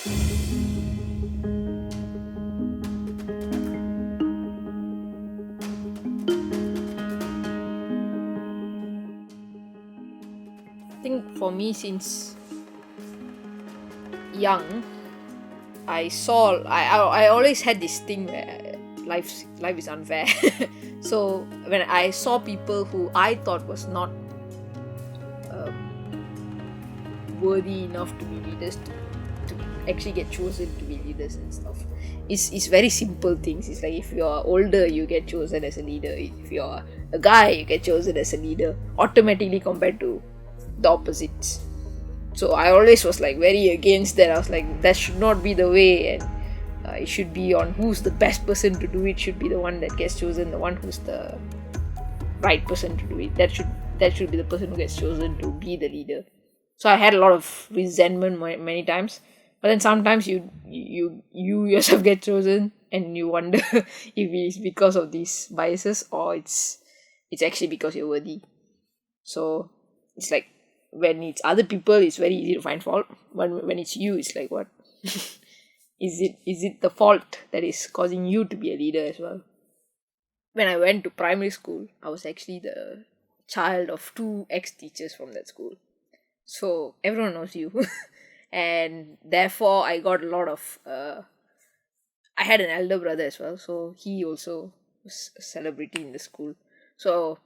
I think for me, since young, I always had this thing where life is unfair. So when I saw people who I thought was not um, worthy enough to be leaders, to actually get chosen to be leaders and stuff, it's very simple things. It's like if you're older, you get chosen as a leader. If you're a guy, you get chosen as a leader automatically, compared to the opposites. So I always was like very against that. I was like, that should not be the way, and it should be on who's the best person to do it. Should be the one that gets chosen, the one who's the right person to do it. That should be the person who gets chosen to be the leader. So I had a lot of resentment many times, but then sometimes you yourself get chosen, and you wonder if it's because of these biases, or it's actually because you're worthy. So it's like, when it's other people, it's very easy to find fault. When it's you, it's like, what? Is it the fault that is causing you to be a leader as well? When I went to primary school, I was actually the child of two ex-teachers from that school. So everyone knows you. And therefore I got a lot of I had an elder brother as well, so he also was a celebrity in the school. So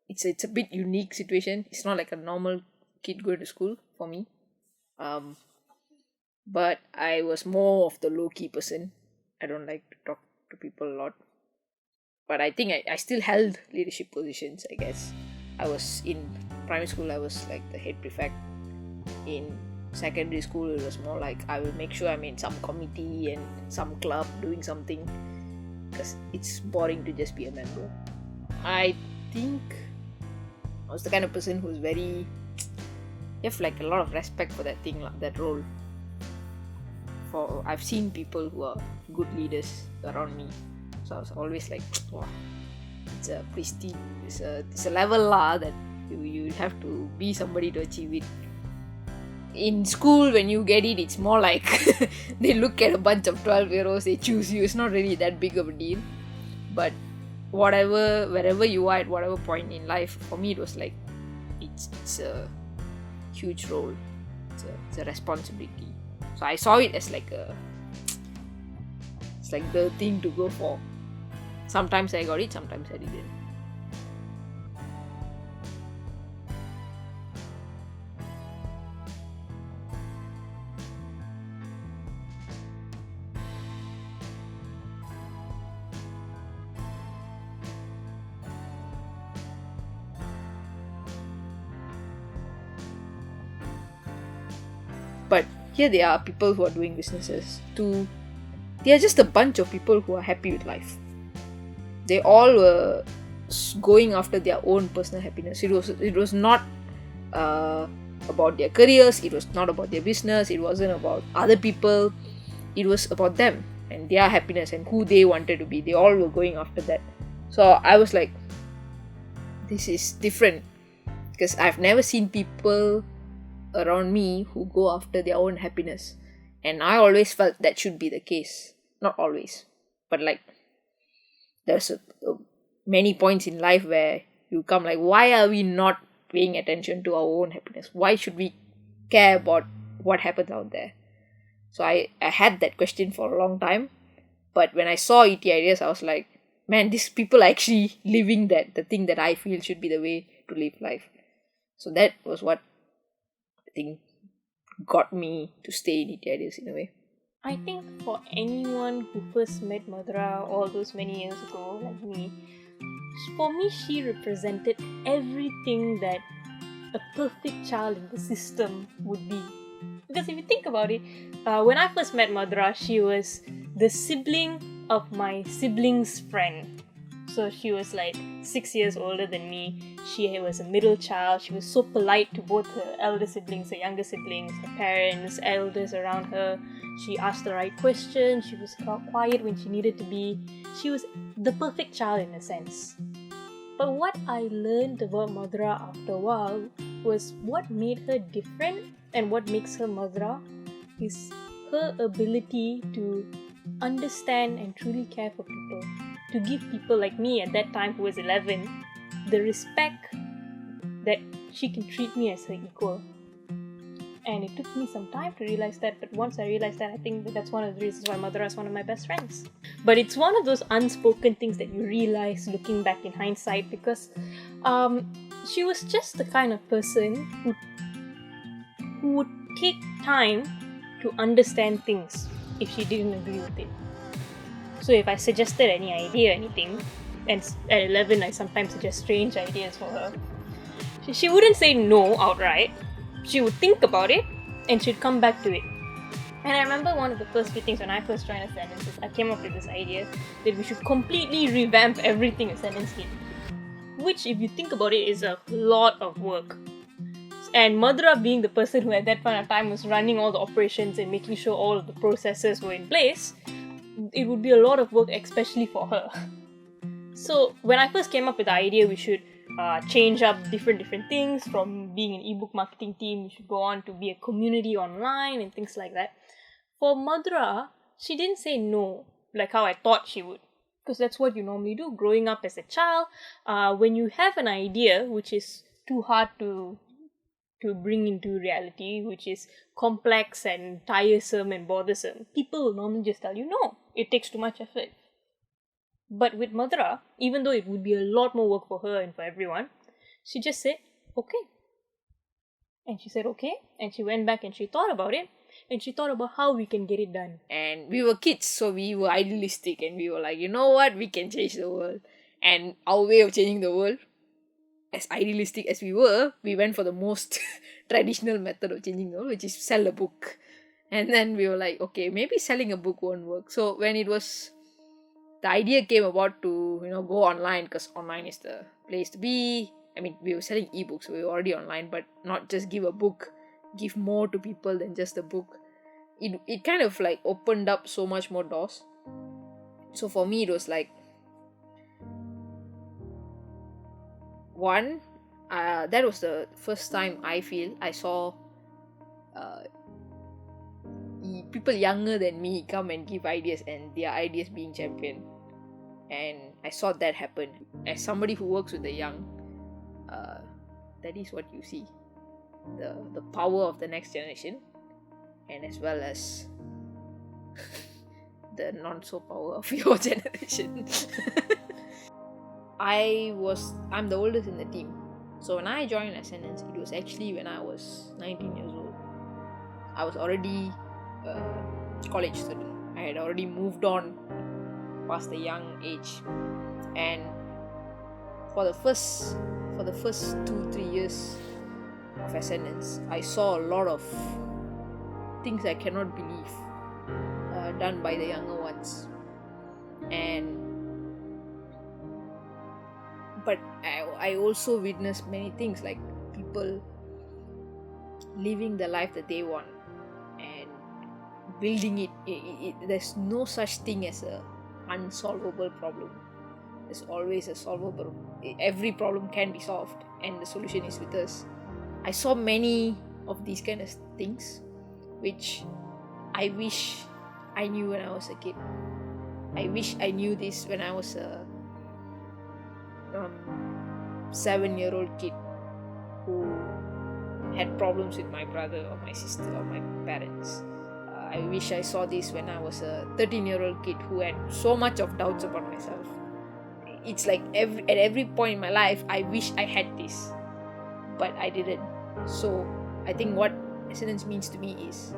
it's a bit unique situation. It's not like a normal kid going to school for me. Um, but I was more of the low key person. I don't like to talk to people a lot. But I think I still held leadership positions, I guess. I was in primary school, I was like the head prefect. In secondary school, it was more like I will make sure I'm in some committee and some club doing something, because it's boring to just be a member. I think I was the kind of person who's very, you have like a lot of respect for that thing, that role. I've seen people who are good leaders around me, so I was always like, wow, it's a prestige, it's a level that you have to be somebody to achieve it. In school, when you get it, it's more like they look at a bunch of 12-year-olds, they choose you. It's not really that big of a deal. But wherever you are at whatever point in life, for me it was like, it's a huge role. It's a responsibility. So I saw it as like it's like the thing to go for. Sometimes I got it, sometimes I didn't. But here they are, people who are doing businesses too. They are just a bunch of people who are happy with life. They all were going after their own personal happiness. It was not about their careers. It was not about their business. It wasn't about other people. It was about them and their happiness and who they wanted to be. They all were going after that. So I was like, this is different, because I've never seen people around me who go after their own happiness, and I always felt that should be the case. Not always, but like, there's many points in life where you come like, why are we not paying attention to our own happiness? Why should we care about what happens out there? So I had that question for a long time, but when I saw ET ideas, I was like, man, these people are actually living the thing that I feel should be the way to live life. So that was what I think got me to stay in ET ideas in a way. I think for anyone who first met Mathura all those many years ago, like me, for me, she represented everything that a perfect child in the system would be. Because if you think about it, when I first met Mathura, she was the sibling of my sibling's friend. So she was like 6 years older than me. She was a middle child. She was so polite to both her elder siblings, her younger siblings, her parents, elders around her. She asked the right questions. She was quiet when she needed to be. She was the perfect child in a sense. But what I learned about Mathura after a while was what made her different and what makes her Mathura is her ability to understand and truly care for people, to give people like me at that time, who was 11, the respect that she can treat me as her equal. And it took me some time to realize that, but once I realized that, I think that's one of the reasons why Mathura is one of my best friends. But it's one of those unspoken things that you realize looking back in hindsight, because she was just the kind of person who would take time to understand things if she didn't agree with it. So if I suggested any idea, anything, and at 11 I sometimes suggest strange ideas for her, she wouldn't say no outright. She would think about it and she'd come back to it. And I remember one of the first few things when I first joined Ascendance is I came up with this idea that we should completely revamp everything Ascendance did. Which, if you think about it, is a lot of work. And Mathura, being the person who at that point of time was running all the operations and making sure all of the processes were in place, it would be a lot of work, especially for her. So when I first came up with the idea, we should change up different things. From being an ebook marketing team, we should go on to be a community online and things like that. For Mathura, she didn't say no like how I thought she would, because that's what you normally do growing up as a child. When you have an idea which is too hard to bring into reality, which is complex and tiresome and bothersome, people will normally just tell you no, it takes too much effort. But with Mathura, even though it would be a lot more work for her and for everyone, she just said, okay. And she said, okay. And she went back and she thought about it. And she thought about how we can get it done. And we were kids, so we were idealistic. And we were like, you know what? We can change the world. And our way of changing the world, as idealistic as we were, we went for the most traditional method of changing the world, which is sell a book. And then we were like, okay, maybe selling a book won't work. So when the idea came about to, go online, because online is the place to be. I mean, we were selling ebooks, so we were already online, but not just give a book, give more to people than just a book. It kind of like opened up so much more doors. So for me, it was like, one, that was the first time I feel I saw people younger than me come and give ideas and their ideas being championed. And I saw that happen. As somebody who works with the young, that is what you see. The power of the next generation, and as well as the not-so-power of your generation. I'm the oldest in the team. So when I joined Ascendance, it was actually when I was 19 years old. I was already a college student. I had already moved on past the young age. And for the first 2-3 years of Ascendance, I saw a lot of things I cannot believe done by the younger ones. But I also witnessed many things, like people living the life that they want and building it. There's no such thing as a unsolvable problem. There's always a solvable. Every problem can be solved, and the solution is with us. I saw many of these kind of things, which I wish I knew when I was a kid. I wish I knew this when I was a 7-year-old kid who had problems with my brother or my sister or my parents. I wish I saw this when I was a 13-year-old kid who had so much of doubts about myself. It's like at every point in my life, I wish I had this, but I didn't. So I think what Ascendance means to me is,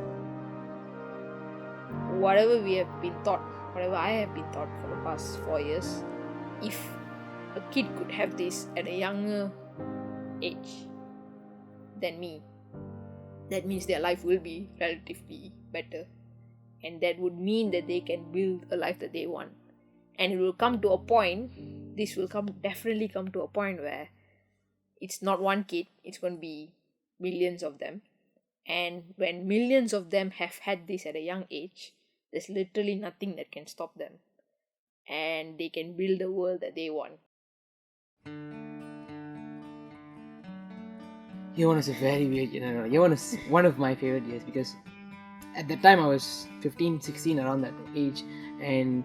whatever we have been taught, whatever I have been taught for the past 4 years, if a kid could have this at a younger age than me, that means their life will be relatively better, and that would mean that they can build a life that they want. And it will come to a point, definitely come to a point where it's not one kid, it's going to be millions of them. And when millions of them have had this at a young age, there's literally nothing that can stop them, and they can build the world that they want. Year one was a very weird year. Year one is one of my favorite years because at that time I was 15, 16, around that age, and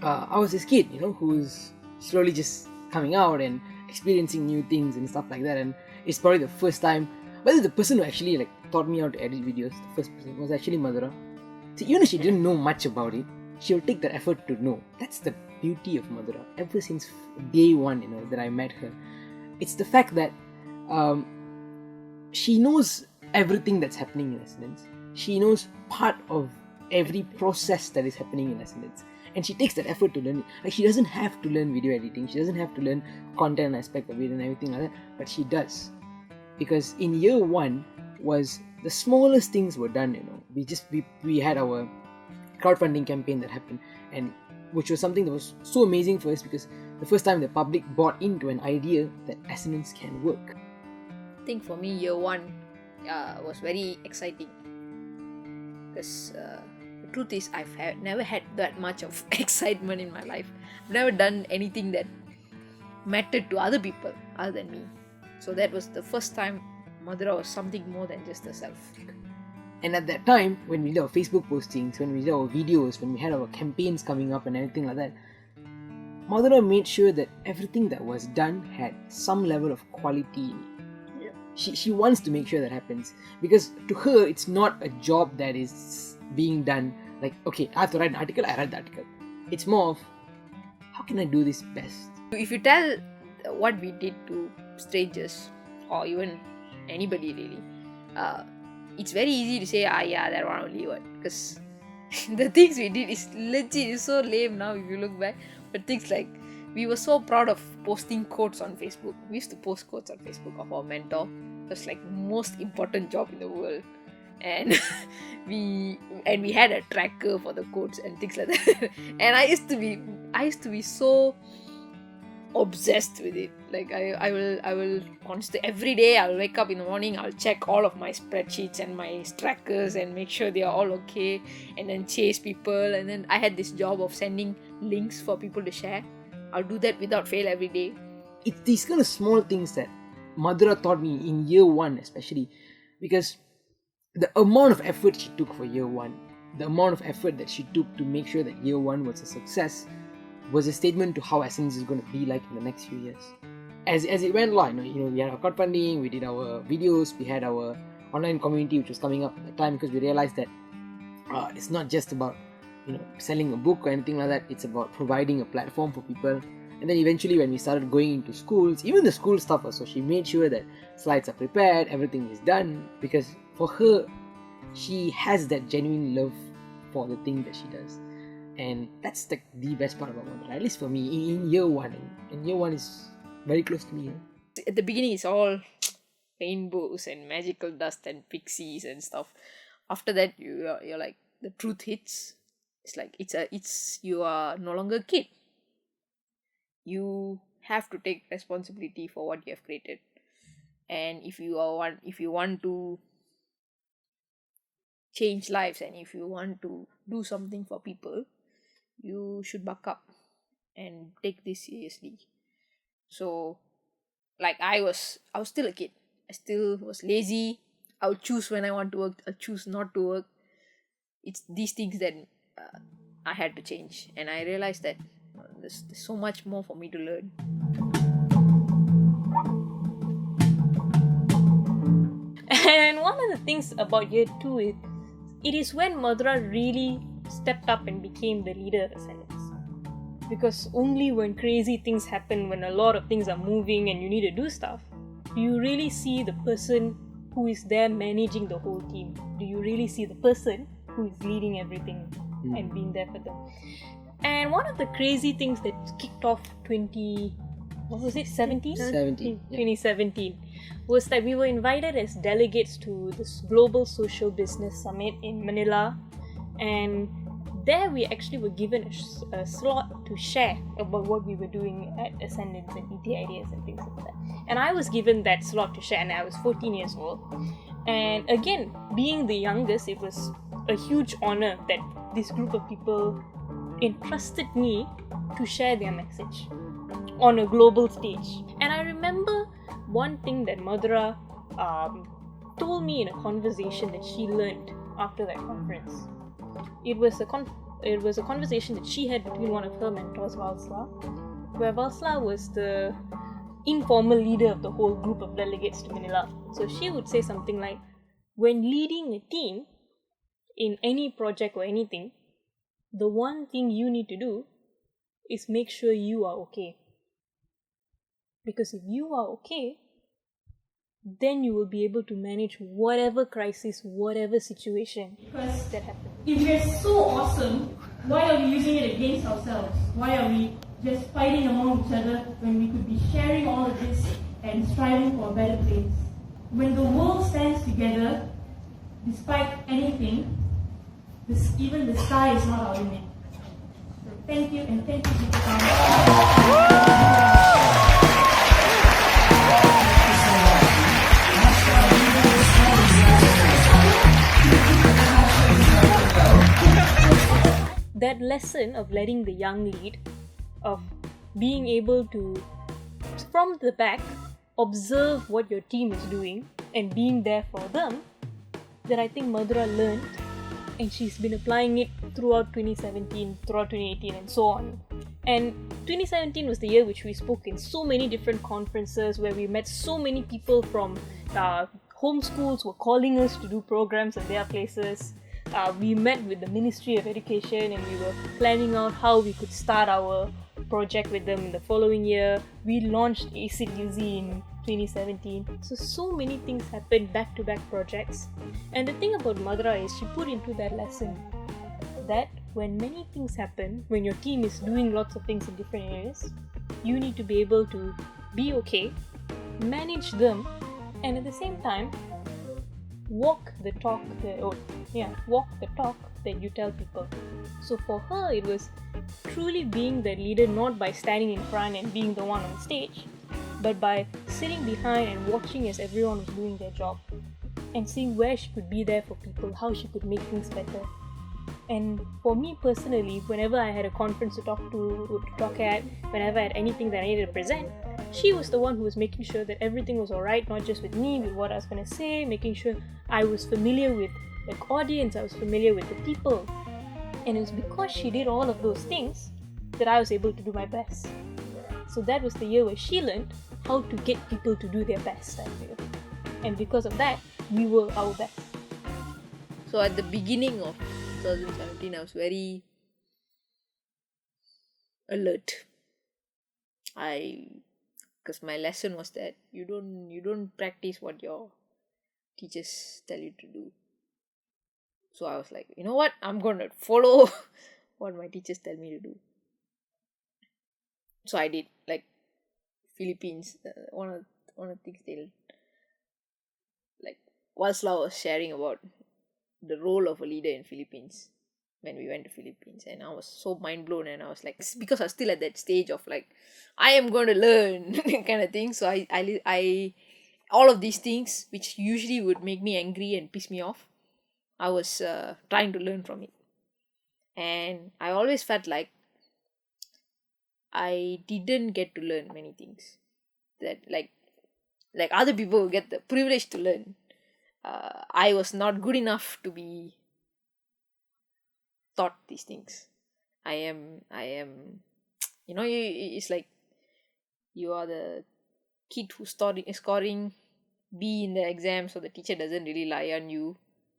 I was this kid, who's slowly just coming out and experiencing new things and stuff like that. And it's probably the first time, but the person who actually taught me how to edit videos, the first person was actually Mathura. So even if she didn't know much about it, she will take that effort to know. That's the beauty of Mathura. Ever since day one, that I met her, it's the fact that she knows everything that's happening in Essence. She knows part of every process that is happening in Essence. And she takes that effort to learn it. She doesn't have to learn video editing. She doesn't have to learn content aspect of it and everything like that. But she does. Because in year one was the smallest things were done, We had our crowdfunding campaign that happened, and which was something that was so amazing for us, because the first time the public bought into an idea that Essence can work. I think for me, year one was very exciting. Because the truth is, I've never had that much of excitement in my life. I've never done anything that mattered to other people other than me. So that was the first time Mathura was something more than just herself. And at that time, when we did our Facebook postings, when we did our videos, when we had our campaigns coming up and everything like that, Mathura made sure that everything that was done had some level of quality in it. Yeah. She wants to make sure that happens, because to her, it's not a job that is being done okay, I have to write an article, I write the article. It's more of, how can I do this best? If you tell what we did to strangers, or even anybody really, it's very easy to say, yeah, that one only what. Because the things we did is legit, it's so lame now if you look back. But things like, we were so proud of posting quotes on Facebook. We used to post quotes on Facebook of our mentor. It was most important job in the world. And we had a tracker for the quotes and things like that. And I used to be so obsessed with it. I will constantly, every day I'll wake up in the morning, I'll check all of my spreadsheets and my trackers and make sure they are all okay, and then chase people. And then I had this job of sending links for people to share. I'll do that without fail every day. It's these kind of small things that Mathura taught me in year one, especially because the amount of effort she took for year one, the amount of effort that she took to make sure that year one was a success, was a statement to how Essence is going to be like in the next few years. As it went along, we had our crowdfunding, we did our videos, we had our online community which was coming up at the time, because we realized that it's not just about selling a book or anything like that. It's about providing a platform for people. And then eventually when we started going into schools, even the school stuff also, she made sure that slides are prepared, everything is done, because for her, she has that genuine love for the thing that she does. And that's the best part about Mathura, at least for me, in year one. And year one is very close to me. At the beginning, it's all rainbows and magical dust and pixies and stuff. After that, you're like, the truth hits. It's you are no longer a kid. You have to take responsibility for what you have created. And if you want to change lives, and if you want to do something for people, you should buck up and take this seriously. So I was still a kid. I still was lazy. I would choose when I want to work, I'll choose not to work. It's these things that I had to change, and I realized that there's so much more for me to learn. And one of the things about year 2 is, it is when Mathura really stepped up and became the leader of Essence. Because only when crazy things happen, when a lot of things are moving and you need to do stuff, do you really see the person who is there managing the whole team. Do you really see the person who is leading everything and being there for them? And one of the crazy things that kicked off 2017 was that we were invited as delegates to this Global Social Business Summit in Manila, and there we actually were given a slot to share about what we were doing at Ascendance and ET Ideas and things like that. And I was given that slot to share, and I was 14 years old. And again, being the youngest, it was a huge honor that this group of people entrusted me to share their message on a global stage. And I remember one thing that Mathura told me in a conversation that she learned after that conference. It was a conversation that she had between one of her mentors, Valsla, where Valsla was the informal leader of the whole group of delegates to Manila. So she would say something like, when leading a team in any project or anything, the one thing you need to do is make sure you are okay. Because if you are okay, then you will be able to manage whatever crisis, whatever situation that happens. If we're so awesome, why are we using it against ourselves? Why are we just fighting among each other when we could be sharing all of this and striving for a better place? When the world stands together, despite anything, even the sky is not our limit. So thank you, and thank you for coming. That lesson of letting the young lead, of being able to, from the back, observe what your team is doing and being there for them, that I think Mathura learned, and she's been applying it throughout 2017, throughout 2018, and so on. And 2017 was the year which we spoke in so many different conferences, where we met so many people from homeschools who were calling us to do programs at their places. We met with the Ministry of Education, and we were planning out how we could start our project with them in the following year. We launched ACID UZ in 2017. So many things happened, back-to-back projects. And the thing about Mathura is she put into that lesson that when many things happen, when your team is doing lots of things in different areas, you need to be able to be okay, manage them, and at the same time, walk the talk that you tell people. So for her, it was truly being the leader, not by standing in front and being the one on stage, but by sitting behind and watching as everyone was doing their job and seeing where she could be there for people, how she could make things better. And for me personally, whenever I had a conference to talk at, whenever I had anything that I needed to present, she was the one who was making sure that everything was alright, not just with me, with what I was going to say, making sure I was familiar with the audience, I was familiar with the people. And it was because she did all of those things that I was able to do my best. So that was the year where she learned how to get people to do their best, I feel. And because of that, we were our best. So at the beginning of 2017, I was very alert. Because my lesson was that you don't practice what your teachers tell you to do. So I was like, you know what? I'm gonna follow what my teachers tell me to do. So I did. Like Philippines, one of the things they'll like. Walsla was sharing about the role of a leader in Philippines when we went to Philippines, and I was so mind blown. And I was like, because I was still at that stage of like, I am going to learn kind of thing. So I all of these things which usually would make me angry and piss me off, I was trying to learn from it. And I always felt like I didn't get to learn many things that like other people will get the privilege to learn. I was not good enough to be taught these things. I am it's like you are the kid who's scoring B in the exam, so the teacher doesn't really lie on you.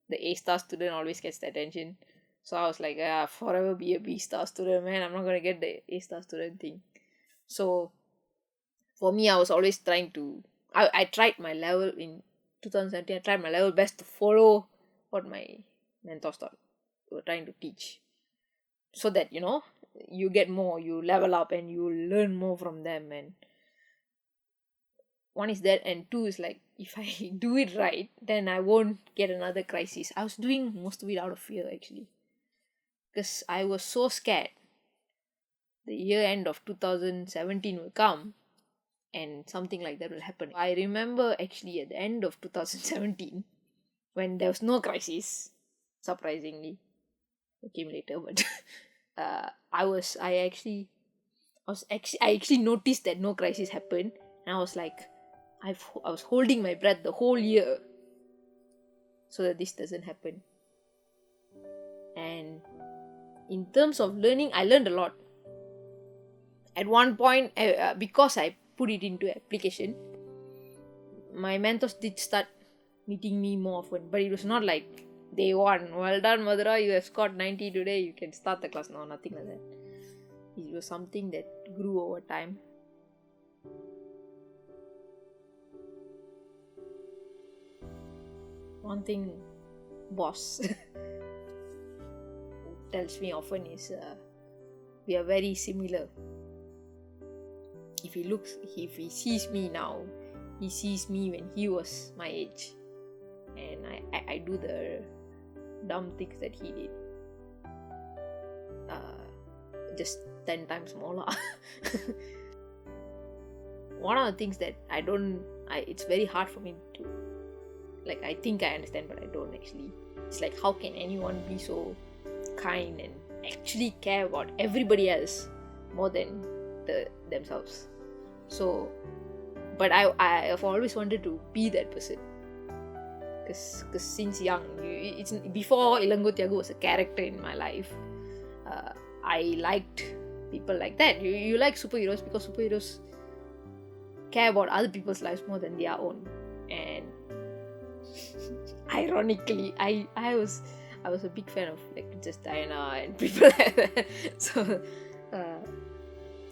The A-star student always gets the attention. So I was like, forever be a B-star student, man. I'm not gonna get the A-star student thing. So for me, I was always trying to I tried my level in 2017. I tried my level best to follow what my mentors were trying to teach, so that you get more, you level up, and you learn more from them. And one is that, and two is like, if I do it right, then I won't get another crisis. I was doing most of it out of fear, actually, because I was so scared the year end of 2017 will come and something like that will happen. I remember actually at the end of 2017, when there was no crisis, surprisingly, it came later, but I actually noticed that no crisis happened, and I was like, I was holding my breath the whole year so that this doesn't happen. And in terms of learning, I learned a lot. At one point, because I put it into application, my mentors did start meeting me more often. But it was not like day one, well done Mathura, you have scored 90 today, you can start the class. No, nothing like that. It was something that grew over time. One thing boss tells me often is we are very similar. If he sees me now, he sees me when he was my age, and I do the dumb things that he did, just 10 times more lah. One of the things that it's very hard for me to, like, I think I understand but I don't actually. It's like, how can anyone be so kind and actually care about everybody else more than themselves? So, but I have always wanted to be that person, because since young, it's before Ilango Tiago was a character in my life, I liked people like that. You like superheroes because superheroes care about other people's lives more than their own. And ironically, I was a big fan of like Princess Diana and people like that. So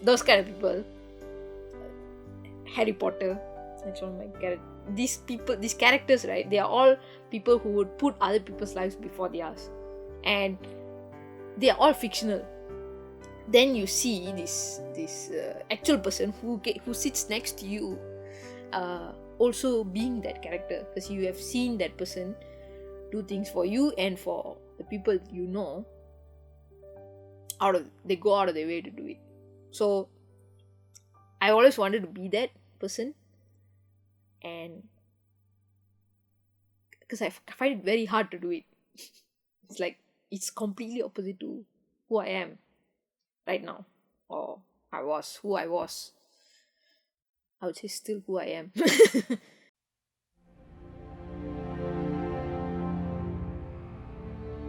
those kind of people. Harry Potter, that's one of my characters. These characters, right? They are all people who would put other people's lives before theirs, and they are all fictional. Then you see this actual person who sits next to you, also being that character, because you have seen that person do things for you and for the people you know. They go out of their way to do it. So I always wanted to be that person, and because I find it very hard to do it. It's like it's completely opposite to who I am right now, or I was who I was. I would say still who I am.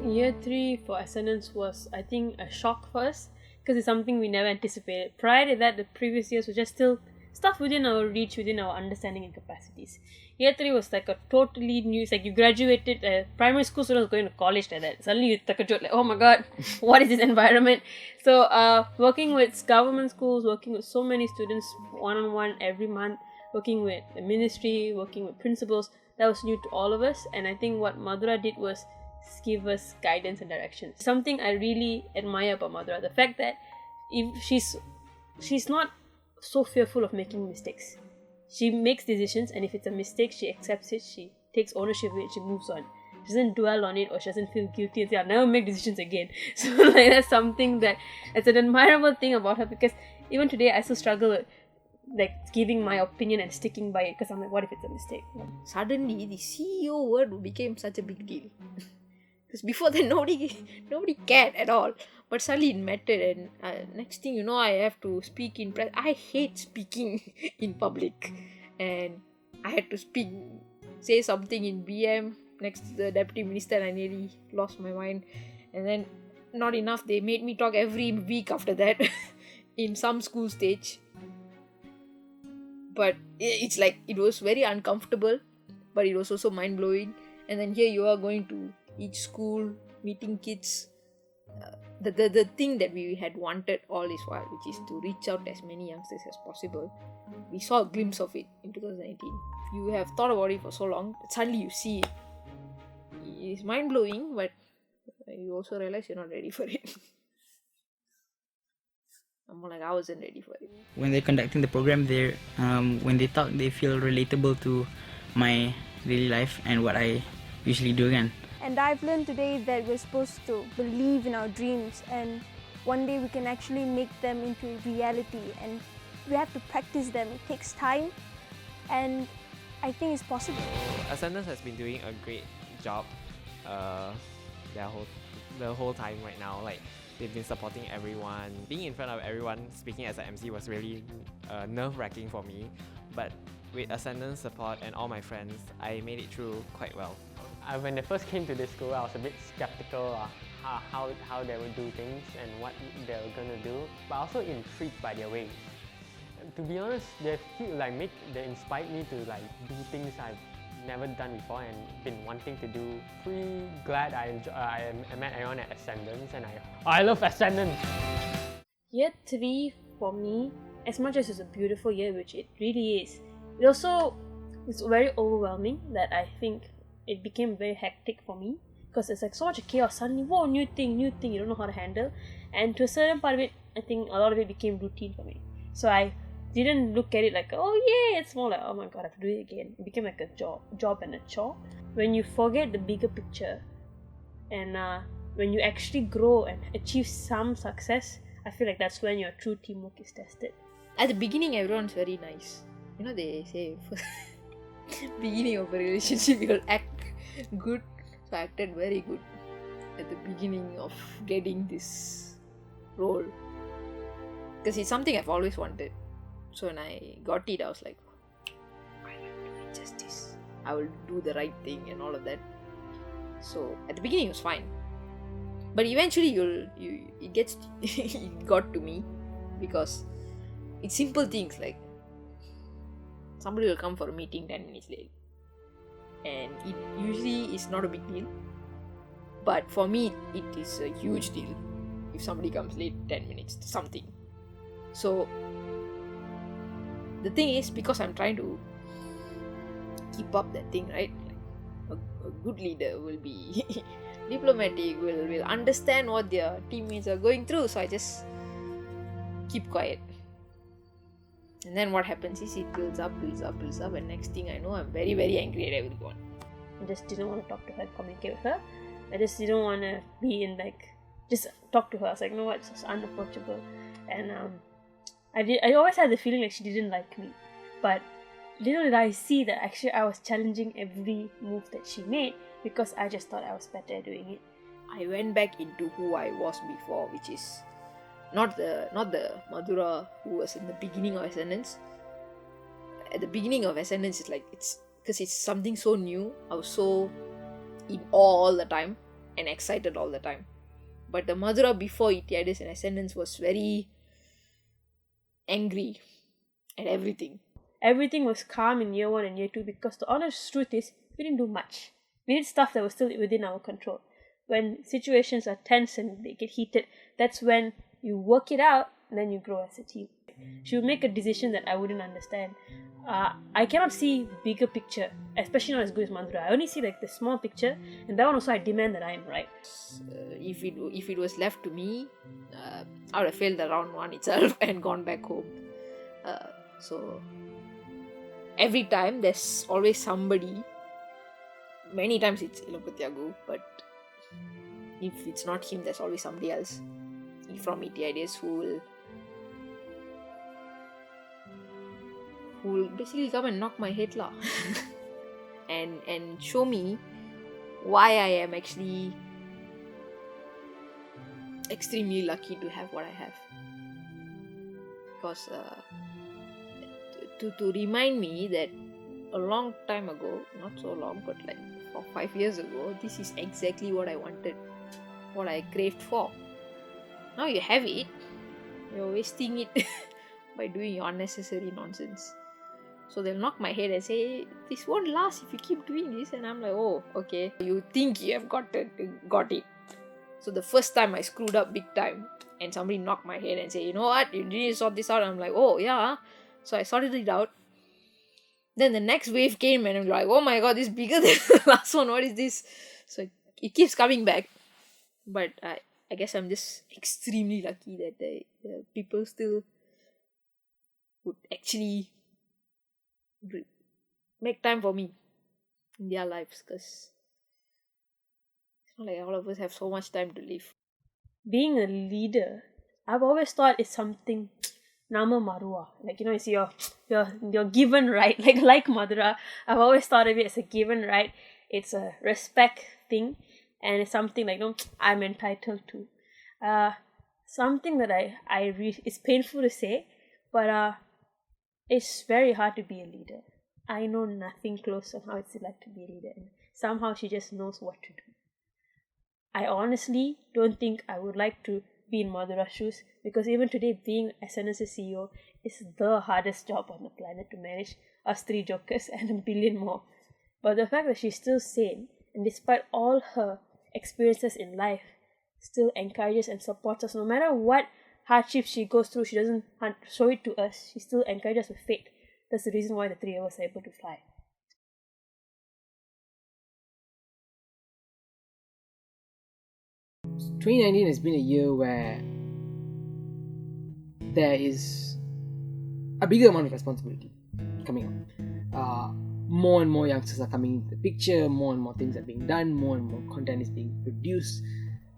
Year 3 for Ascendance was, I think, a shock for us, because it's something we never anticipated. Prior to that, the previous years were just still stuff within our reach, within our understanding and capacities. Year 3 was like a totally new, it's like you graduated, primary school students going to college like that. Suddenly you took a joke like, oh my god, what is this environment? So working with government schools, working with so many students one-on-one every month, working with the ministry, working with principals, that was new to all of us. And I think what Mathura did was give us guidance and direction. Something I really admire about Mathura, the fact that if she's not so fearful of making mistakes. She makes decisions, and if it's a mistake, she accepts it, she takes ownership of it, she moves on. She doesn't dwell on it, or she doesn't feel guilty and say, I'll never make decisions again. So like that's something it's an admirable thing about her, because even today I still struggle with like giving my opinion and sticking by it, because I'm like, what if it's a mistake? Suddenly the CEO word became such a big deal. Because before that nobody cared at all, but suddenly it mattered, and next thing you know, I have to speak in press. I hate speaking in public, and I had to say something in BM next to the deputy minister, and I nearly lost my mind. And then not enough, they made me talk every week after that in some school stage. But it's like, it was very uncomfortable, but it was also mind-blowing. And then here you are going to each school, meeting kids. The thing that we had wanted all this while, which is to reach out to as many youngsters as possible, we saw a glimpse of it in 2019. You have thought about it for so long, but suddenly you see it. It's mind-blowing, but you also realize you're not ready for it. I'm like, I wasn't ready for it. When they're conducting the program, when they talk, they feel relatable to my daily life and what I usually do again. And I've learned today that we're supposed to believe in our dreams, and one day we can actually make them into reality, and we have to practice them. It takes time, and I think it's possible. Ascendance has been doing a great job the whole time right now. Like, they've been supporting everyone. Being in front of everyone, speaking as an MC was really nerve-wracking for me. But with Ascendance support and all my friends, I made it through quite well. When they first came to this school, I was a bit skeptical of how they would do things and what they were gonna do, but also intrigued by their ways. To be honest, they inspired me to like do things I've never done before and been wanting to do. Pretty glad I met everyone at Ascendance, and I love Ascendance. Year 3 for me, as much as it's a beautiful year, which it really is, it's very overwhelming that I think it became very hectic for me, because it's like so much chaos. Suddenly, whoa, new thing, you don't know how to handle. And to a certain part of it, I think a lot of it became routine for me. So I didn't look at it like, oh yeah, it's more like, oh my god, I have to do it again. It became like a job and a chore. When you forget the bigger picture, and when you actually grow and achieve some success, I feel like that's when your true teamwork is tested. At the beginning, everyone's very nice. You know, they say beginning of a relationship, you'll act good. So I acted very good at the beginning of getting this role, because it's something I've always wanted. So when I got it, I was like, I will do it justice. I will do the right thing and all of that. So at the beginning, it was fine, but eventually it got to me, because it's simple things like somebody will come for a meeting 10 minutes late, and it usually is not a big deal, but for me it is a huge deal if somebody comes late 10 minutes to something. So the thing is, because I'm trying to keep up that thing, right? Like a good leader will be diplomatic, will understand what their teammates are going through, so I just keep quiet. And then what happens is it builds up, and next thing I know, I'm very, very angry at everyone. I just didn't want to talk to her, communicate with her. I just didn't want to be in just talk to her. I was like, no, it's just unapproachable. And I always had the feeling like she didn't like me. But little did I see that actually I was challenging every move that she made, because I just thought I was better at doing it. I went back into who I was before, which is not the Mathura who was in the beginning of Ascendance. At the beginning of Ascendance, it's because it's something so new. I was so in awe all the time and excited all the time. But the Mathura before Etiades and Ascendance was very angry at everything. Everything was calm in year 1 and year 2, because the honest truth is, we didn't do much. We did stuff that was still within our control. When situations are tense and they get heated, that's when you work it out and then you grow as a team. She would make a decision that I wouldn't understand. I cannot see bigger picture, especially not as good as Mathura. I only see like the small picture, and that one also I demand that I am right. If it was left to me, I would have failed the round 1 itself and gone back home. So every time there's always somebody. Many times it's Ilopatyagu, but if it's not him, there's always somebody else from Etiades who will basically come and knock my head lah. and show me why I am actually extremely lucky to have what I have. Because to remind me that a long time ago, not so long, but like 5 years ago, this is exactly what I wanted, what I craved for. Now you have it, you're wasting it by doing your unnecessary nonsense. So they'll knock my head and say, this won't last if you keep doing this. And I'm like, oh, okay. You think you have got it. So the first time I screwed up big time, and somebody knocked my head and say, you know what, you need to sort this out. And I'm like, oh yeah. So I sorted it out. Then the next wave came and I'm like, oh my god, this is bigger than the last one. What is this? So it keeps coming back. But I guess I'm just extremely lucky that the people still would actually make time for me in their lives, because it's not like all of us have so much time to live. Being a leader, I've always thought it's something nama marua, like, you know, it's your given right, like Mathura. I've always thought of it as a given right. It's a respect thing, and it's something like, you know, I'm entitled to. Something that I read, it's painful to say, but it's very hard to be a leader. I know nothing close on how it's like to be a leader. And somehow she just knows what to do. I honestly don't think I would like to be in Mathura's shoes, because even today, being SNS's CEO is the hardest job on the planet to manage us three jokers and a billion more. But the fact that she's still sane, and despite all her experiences in life, still encourages and supports us no matter what hardship she goes through. She doesn't show it to us. She still encourages us with faith. That's the reason why the three of us are able to fly. So 2019 has been a year where there is a bigger amount of responsibility coming up. More and more youngsters are coming into the picture, more and more things are being done, more and more content is being produced,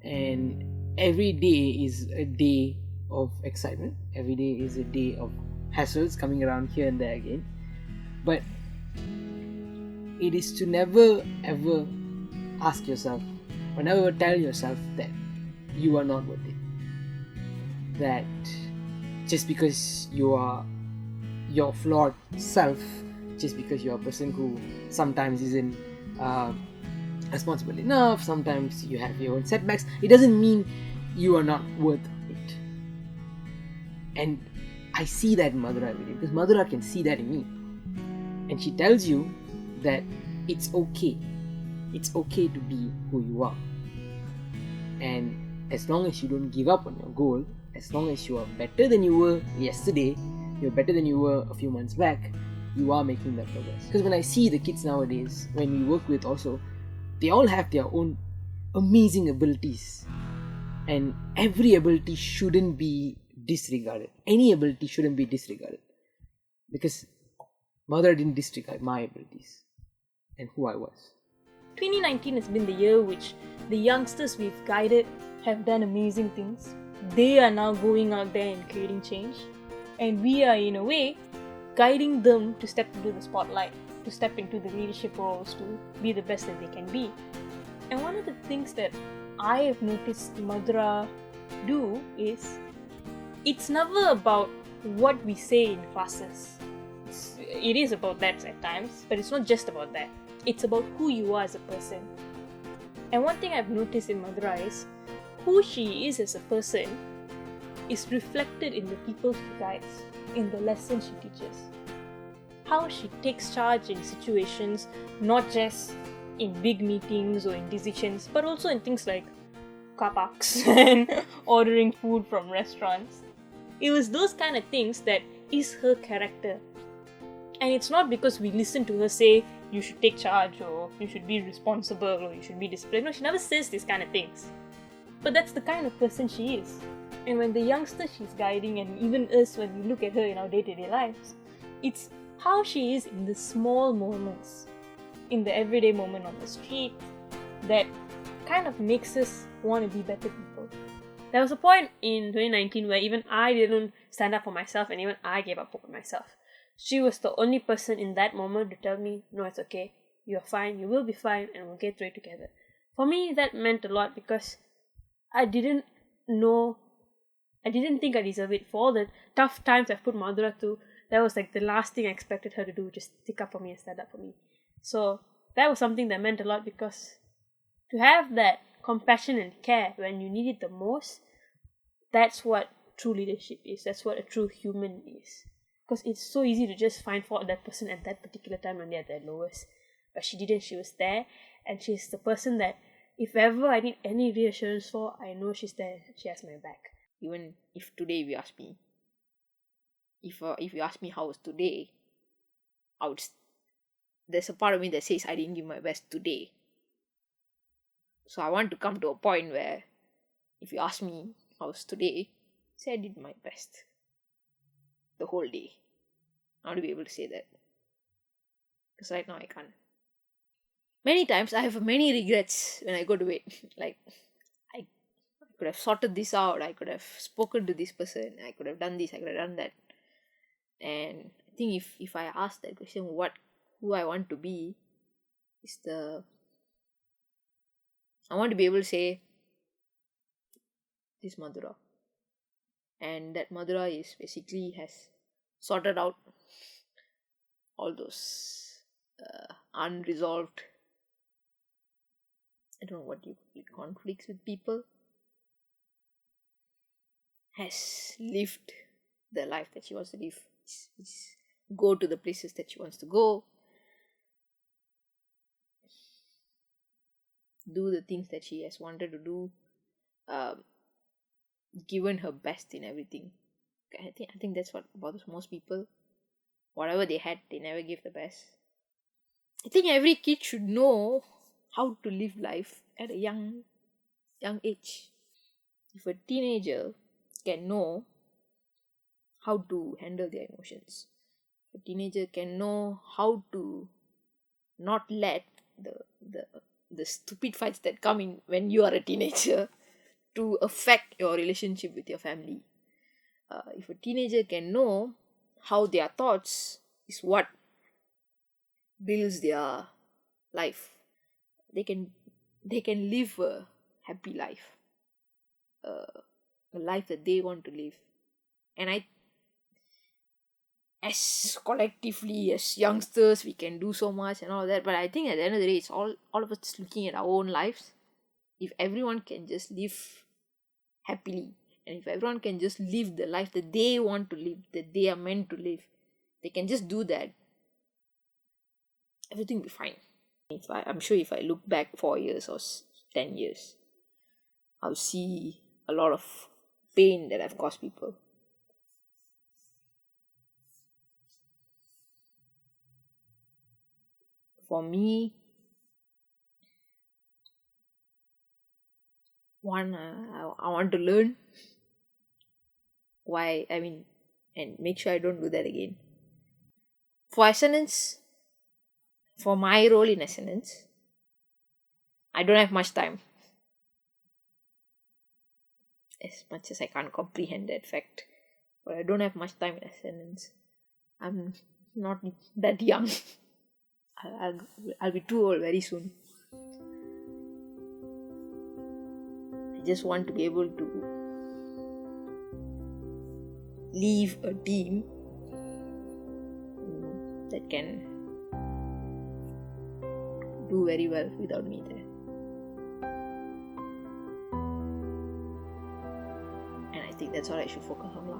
and every day is a day of excitement. Every day is a day of hassles coming around here and there again. But it is to never ever ask yourself, or never tell yourself that you are not worth it. That just because you are your flawed self, just because you're a person who sometimes isn't responsible enough, sometimes you have your own setbacks, it doesn't mean you are not worth it. And I see that in Mathura every day, because Mathura can see that in me. And she tells you that it's okay. It's okay to be who you are. And as long as you don't give up on your goal, as long as you are better than you were yesterday, you're better than you were a few months back, you are making that progress. Because when I see the kids nowadays, when we work with also, they all have their own amazing abilities. And every ability shouldn't be disregarded. Any ability shouldn't be disregarded. Because Mother didn't disregard my abilities and who I was. 2019 has been the year which the youngsters we've guided have done amazing things. They are now going out there and creating change. And we are, in a way, guiding them to step into the spotlight, to step into the leadership roles, to be the best that they can be. And one of the things that I have noticed Mathura do is, it's never about what we say in classes. It is about that at times, but it's not just about that. It's about who you are as a person. And one thing I've noticed in Mathura is, who she is as a person is reflected in the people she guides, in the lessons she teaches. How she takes charge in situations, not just in big meetings or in decisions, but also in things like car parks and ordering food from restaurants. It was those kind of things that is her character. And it's not because we listen to her say, you should take charge, or you should be responsible, or you should be disciplined. No, she never says these kind of things. But that's the kind of person she is. And when the youngster she's guiding, and even us when we look at her in our day-to-day lives, it's how she is in the small moments, in the everyday moment on the street, that kind of makes us want to be better people. There was a point in 2019 where even I didn't stand up for myself, and even I gave up hope on myself. She was the only person in that moment to tell me, no, it's okay, you're fine, you will be fine, and we'll get through it together. For me, that meant a lot, because I didn't think I deserved it. For all the tough times I've put Mathura through, that was like the last thing I expected her to do, just stick up for me and stand up for me. So that was something that meant a lot, because to have that compassion and care when you need it the most, that's what true leadership is. That's what a true human is. Because it's so easy to just find fault that person at that particular time when they're at their lowest. But she didn't. She was there, and she's the person that if ever I need any reassurance for, I know she's there. She has my back. Even if today you ask me, if you ask me how was today, there's a part of me that says I didn't give my best today. So I want to come to a point where if you ask me how was today, say I did my best the whole day. I want to be able to say that, because right now I can't. Many times I have many regrets when I go to bed. Like, I could have sorted this out, I could have spoken to this person, I could have done this, I could have done that. And I think if I ask that question, who I want to be, I want to be able to say, this Mathura. And that Mathura is basically has sorted out all those unresolved I don't know what you call it, conflicts with people, has lived the life that she wants to live. Go to the places that she wants to go, do the things that she has wanted to do, given her best in everything. I think that's what bothers most people. Whatever they had, they never gave the best. I think every kid should know how to live life at a young age. If a teenager can know how to handle their emotions, a teenager can know how to not let the stupid fights that come in when you are a teenager to affect your relationship with your family. If a teenager can know how their thoughts is what builds their life, they can live a happy life, a life that they want to live. And as collectively as youngsters, we can do so much and all that, but I think at the end of the day, it's all of us looking at our own lives. If everyone can just live happily, and if everyone can just live the life that they want to live, that they are meant to live, they can just do that, everything will be fine. I'm sure if I look back 4 years or 10 years, I'll see a lot of pain that I've caused people. For me, one, I want to learn why, and make sure I don't do that again. For Essence, for my role in Essence, I don't have much time. As much as I can't comprehend that fact, but I don't have much time in Essence. I'm not that young. I'll be too old very soon. I just want to be able to leave a team that can do very well without me there. And I think that's what I should focus on now.